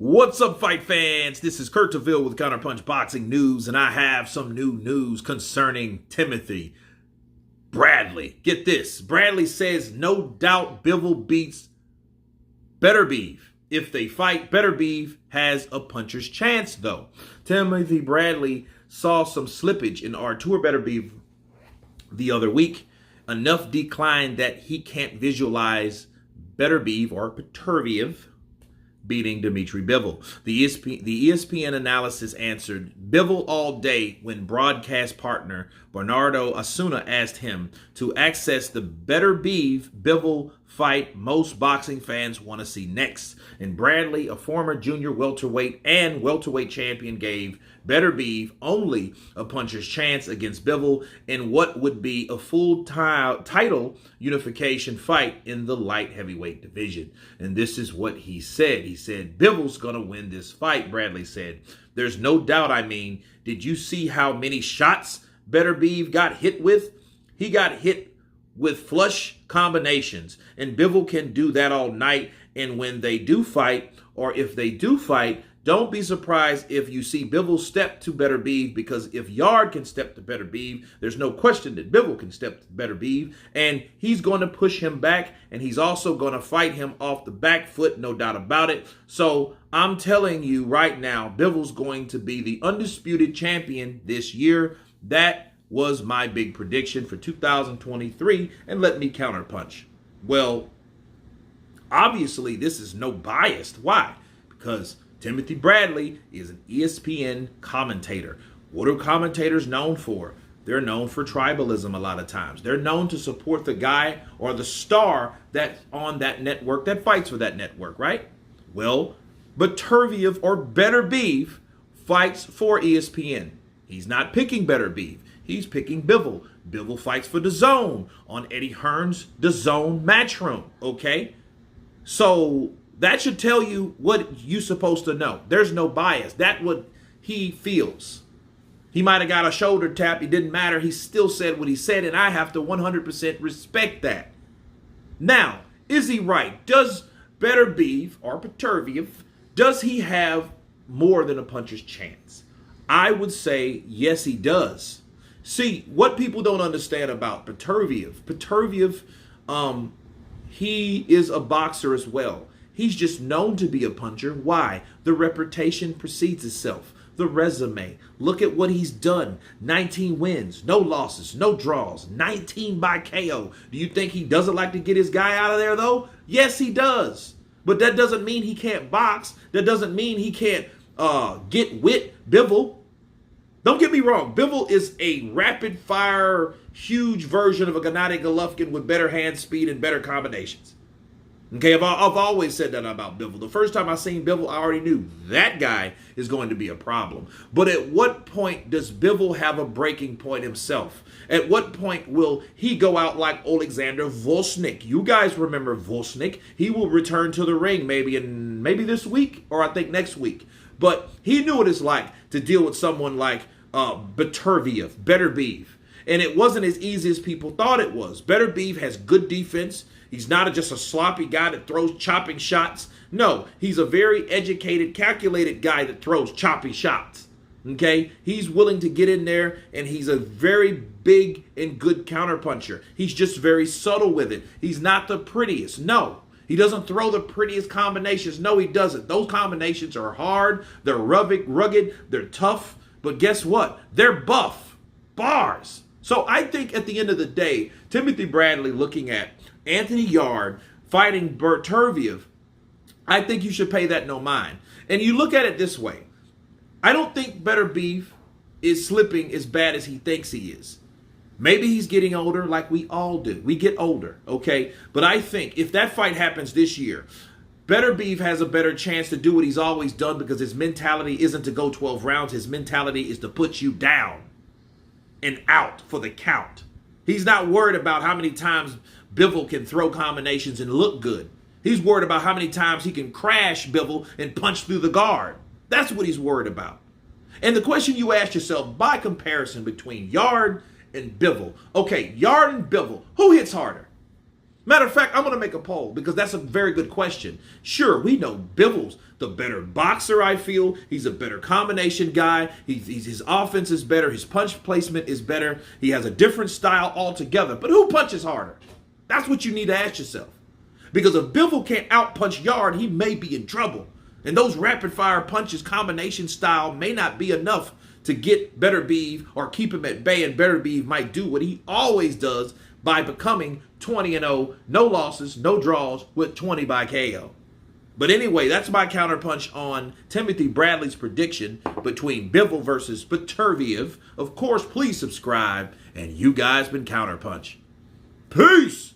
What's up, fight fans? This is Kurt DeVille with Counterpunch Boxing News, and I have some new news concerning Timothy Bradley. Get this. Bradley says no doubt Bivol beats Beterbiev. If they fight, Beterbiev has a puncher's chance, though. Timothy Bradley saw some slippage in Artur Beterbiev the other week. Enough decline that he can't visualize Beterbiev or Beterbiev beating Dmitry Bivol. The ESPN analysis answered Bivol all day when broadcast partner Bernardo Osuna asked him to access the Beterbiev-Bivol fight most boxing fans want to see next. And Bradley, a former junior welterweight and welterweight champion, gave Beterbiev only a puncher's chance against Bivol in what would be a full title unification fight in the light heavyweight division. And this is what he said. He said, Bivol's going to win this fight, Bradley said. There's no doubt. Did you see how many shots Beterbiev got hit with? He got hit with flush combinations, and Bivol can do that all night. And when they do fight, or if they do fight, don't be surprised if you see Bivol step to Beterbiev, because if Yard can step to Beterbiev, there's no question that Bivol can step to Beterbiev, and he's going to push him back, and he's also going to fight him off the back foot, no doubt about it. So I'm telling you right now, Bivol's going to be the undisputed champion this year. That was my big prediction for 2023, and let me counterpunch. Well, obviously, this is no bias. Why? Because Timothy Bradley is an ESPN commentator. What are commentators known for? They're known for tribalism a lot of times. They're known to support the guy or the star that's on that network that fights for that network, right? Well, Beterbiev or Beterbiev fights for ESPN. He's not picking Beterbiev. He's picking Bivol. Bivol fights for DAZN on Eddie Hearn's DAZN Matchroom, okay? So that should tell you what you're supposed to know. There's no bias. That's what he feels. He might have got a shoulder tap. It didn't matter. He still said what he said, and I have to 100% respect that. Now, is he right? Does Beterbiev or Beterbiev, does he have more than a puncher's chance? I would say yes, he does. See, what people don't understand about Beterbiev, he is a boxer as well. He's just known to be a puncher. Why? The reputation precedes itself. The resume. Look at what he's done. 19 wins, no losses, no draws, 19 by KO. Do you think he doesn't like to get his guy out of there, though? Yes, he does. But that doesn't mean he can't box. That doesn't mean he can't get with Bivol. Don't get me wrong. Bivol is a rapid-fire, huge version of a Gennady Golovkin with better hand speed and better combinations. Okay, I've always said that about Bivol. The first time I seen Bivol, I already knew that guy is going to be a problem. But at what point does Bivol have a breaking point himself? At what point will he go out like Alexander Volsnik? You guys remember Volsnik. He will return to the ring maybe this week, or I think next week. But he knew what it's like to deal with someone like Beterbiev. And it wasn't as easy as people thought it was. Beterbiev has good defense. He's not just a sloppy guy that throws chopping shots. No, he's a very educated, calculated guy that throws choppy shots. Okay? He's willing to get in there, and he's a very big and good counterpuncher. He's just very subtle with it. He's not the prettiest. No. He doesn't throw the prettiest combinations. No, he doesn't. Those combinations are hard. They're rugged. They're tough. But guess what? They're buff. Bars. So I think at the end of the day, Timothy Bradley looking at Anthony Yard fighting Beterbiev, I think you should pay that no mind. And you look at it this way. I don't think Beterbiev is slipping as bad as he thinks he is. Maybe he's getting older like we all do. We get older, okay? But I think if that fight happens this year, Beterbiev has a better chance to do what he's always done, because his mentality isn't to go 12 rounds. His mentality is to put you down and out for the count. He's not worried about how many times Bivol can throw combinations and look good. He's worried about how many times he can crash Bivol and punch through the guard. That's what he's worried about. And the question you ask yourself, by comparison between Yard and Bivol. Okay, Yard and Bivol, who hits harder? Matter of fact, I'm going to make a poll because that's a very good question. Sure, we know Bivol's the better boxer, I feel. He's a better combination guy. His offense is better. His punch placement is better. He has a different style altogether. But who punches harder? That's what you need to ask yourself. Because if Bivol can't outpunch Yard, he may be in trouble. And those rapid-fire punches combination style may not be enough to get Beterbiev or keep him at bay, and Beterbiev might do what he always does by becoming 20-0, no losses, no draws, with 20 by KO. But anyway, that's my counterpunch on Timothy Bradley's prediction between Bivol versus Beterbiev. Of course, please subscribe, and you guys been Counterpunch. Peace!